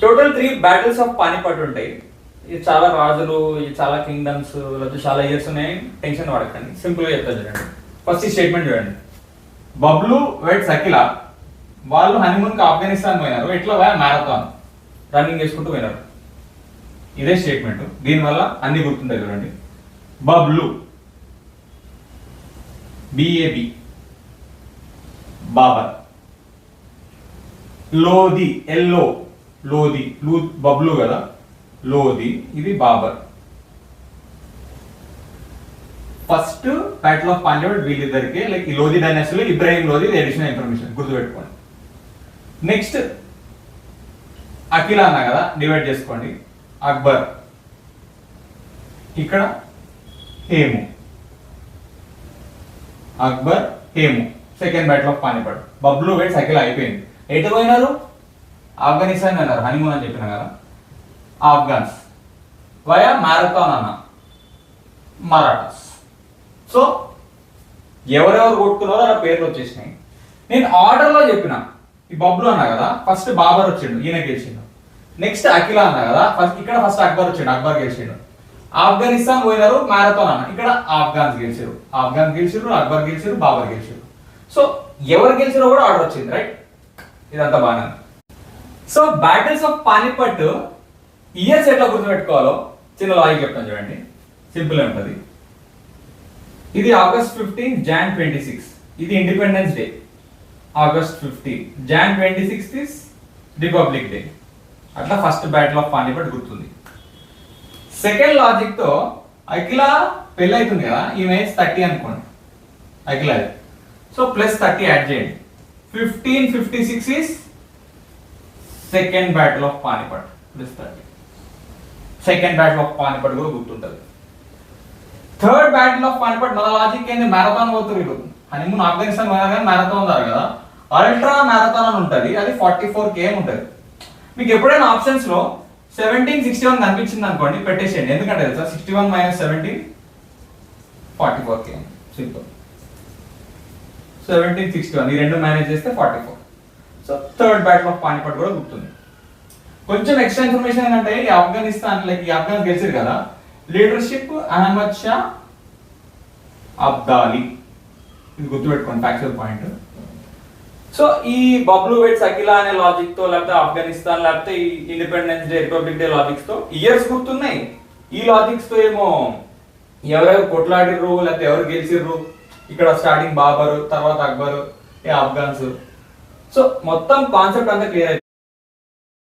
Total 3 battles of Panipat ఉంటాయి. ఇది చాలా రాజులు, ఇది చాలా కింగ్డమ్స్, లేకపోతే చాలా ఇయర్స్ ఉన్నాయి. టెన్షన్ పడకండి, సింపుల్గా చెప్తాను చూడండి. ఫస్ట్ ఈ స్టేట్మెంట్ చూడండి. బబ్లు వెడ్స్ అఖిల వాళ్ళు హనీమూన్కి ఆఫ్ఘనిస్తాన్ పోయినారు. ఎట్లా పోయా? మ్యారథాన్ రన్నింగ్ చేసుకుంటూ పోయినారు. ఇదే స్టేట్మెంట్. దీనివల్ల అన్ని గుర్తుంటాయి చూడండి. బబ్లు బిఏబి బాబర్, లోది ఎల్లో లోది బబ్లు కదా లోది, ఇది Babur. First battle of Panipat వీళ్ళిద్దరికి, లైక్ ఈ లోది డైనాసిటీలో ఇబ్రాహిం లోది, అడిషనల్ ఇన్ఫర్మేషన్ గుర్తుపెట్టుకోండి. నెక్స్ట్ అఖిల అన్నా కదా, డివైడ్ చేసుకోండి. అక్బర్, ఇక్కడ Hemu, Akbar Hemu. Second battle of Panipat. Bablu weds Akhila అయిపోయింది. ఎటు పోయినారు? ఆఫ్ఘనిస్తాన్ అన్నారు, హనీమూన్ అని చెప్పిన కదా. ఆఫ్ఘన్స్ వయా మ్యారథాన్ అన్న మరాఠాస్. సో ఎవరెవరు కొట్టుకున్నారో అలా పేర్లు వచ్చేసినాయి. నేను ఆర్డర్లో చెప్పిన. ఈ బబ్లు అన్నా కదా, ఫస్ట్ బాబర్ వచ్చిండు, ఈయన గెలిచిండు. నెక్స్ట్ అఖిల అన్నా కదా, ఫస్ట్ అక్బర్ వచ్చిండు, అక్బర్ గెలిచిండు. ఆఫ్ఘనిస్తాన్ పోయినారు, మ్యారథాన్ అన్న, ఇక్కడ ఆఫ్ఘన్స్ గెలిచారు, అక్బర్ గెలిచారు, బాబర్ గెలిచారు. సో ఎవరు గెలిచారో కూడా ఆర్డర్ వచ్చింది, రైట్? ఇదంతా బాగా. So battles of Panipat years ఎట్లా గుర్తుపెట్టుకోవాలో చిన్న లాజిక్ చెప్తాను చూడండి. సింపుల్ ఉంటుంది. ఇది August 15, Jan 26. ఇది independence day. August 15, Jan 26 is republic day. అట్లా ఫస్ట్ బ్యాటిల్ ఆఫ్ పానిపట్ గుర్తుంది. సెకండ్ లాజిక్ తో అఖిల పెళ్ళి అవుతుంది కదా, ఈమె ఏజ్ 30 అనుకోండి అఖిల. సో +30 యాడ్ చేయండి. 1556 is second battle of Panipat. +30 second battle of Panipat కూడా గుర్తుంటది. థర్డ్ బ్యాటిల్ ఆఫ్ పానిపట్ మన లాజిక్ ఏంది? మ్యారథాన్ పోతారు వీళ్ళు. హనీమూన్ ఆఫ్ఘనిస్తాన్ పోయినా కానీ మ్యారథాన్ ఉన్నారు కదా, అల్ట్రా మ్యారథాన్ అని ఉంటుంది. అది 44 km ఉంటుంది. మీకు ఎప్పుడైనా ఆప్షన్స్ లో 1761 కనిపించింది అనుకోండి, పెట్టేసేయండి. ఎందుకంటే తెలుసా, 61 - 17 44 km. సింపుల్. 1761 ఈ రెండు మేనేజ్ చేస్తే 44. So third battle of Panipat కూడా గుర్తుంది. కొంచెం ఎక్స్ట్రా ఇన్ఫర్మేషన్ ఏంటంటే, ఈ ఆఫ్ఘనిస్తాన్ లైక్ ఈ ఆఫ్ఘన్ గెలిచారు కదా, లీడర్షిప్ అహ్మద్ షా అబ్దాలి. ఇది గుర్తుపెట్టుకోండి, ఫ్యాక్చువల్ పాయింట్. సో ఈ బబ్లు వెడ్స్ అఖిల అనే లాజిక్ తో, లేకపోతే ఆఫ్ఘనిస్తాన్, లేకపోతే ఈ independence day, republic day logics తో ఇయర్స్ గుర్తున్నాయి. ఈ లాజిక్స్ తో ఏమో ఎవరెవరు కొట్లాడిర్రు, లేకపోతే ఎవరు గెలిచిర్రు, ఇక్కడ స్టార్టింగ్ బాబర్, తర్వాత అక్బర్, ఆఫ్ఘన్స్. సో మొత్తం కాన్సెప్ట్ అంతా క్లియర్.